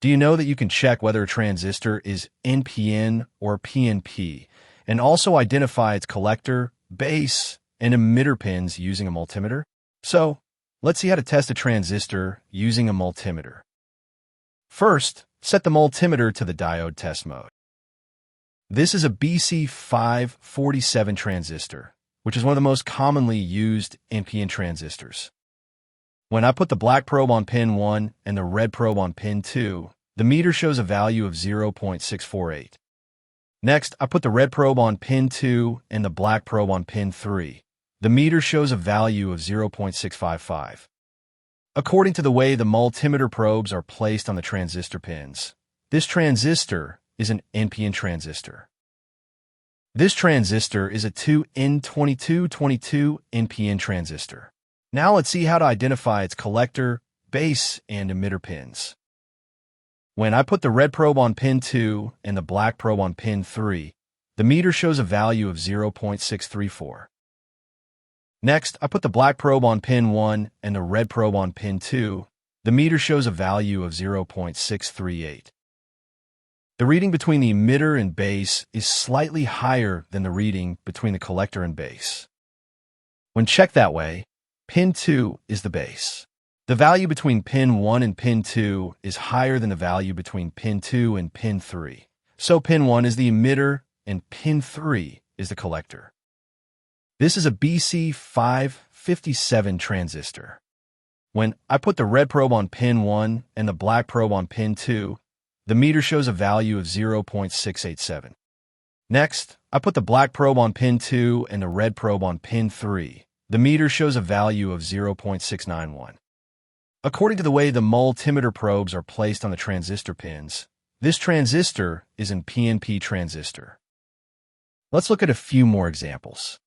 Do you know that you can check whether a transistor is NPN or PNP, and also identify its collector, base, and emitter pins using a multimeter? So, let's see how to test a transistor using a multimeter. First, set the multimeter to the diode test mode. This is a BC547 transistor, which is one of the most commonly used NPN transistors. When I put the black probe on pin 1 and the red probe on pin 2, the meter shows a value of 0.648. Next, I put the red probe on pin 2 and the black probe on pin 3. The meter shows a value of 0.655. According to the way the multimeter probes are placed on the transistor pins, this transistor is an NPN transistor. This transistor is a 2N2222 NPN transistor. Now let's see how to identify its collector, base, and emitter pins. When I put the red probe on pin 2 and the black probe on pin 3, the meter shows a value of 0.634. Next, I put the black probe on pin 1 and the red probe on pin 2. The meter shows a value of 0.638. The reading between the emitter and base is slightly higher than the reading between the collector and base. When checked that way, pin 2 is the base. The value between pin 1 and pin 2 is higher than the value between pin 2 and pin 3. So pin 1 is the emitter and pin 3 is the collector. This is a BC557 transistor. When I put the red probe on pin 1 and the black probe on pin 2, the meter shows a value of 0.687. Next, I put the black probe on pin 2 and the red probe on pin 3. The meter shows a value of 0.691. According to the way the multimeter probes are placed on the transistor pins, this transistor is an PNP transistor. Let's look at a few more examples.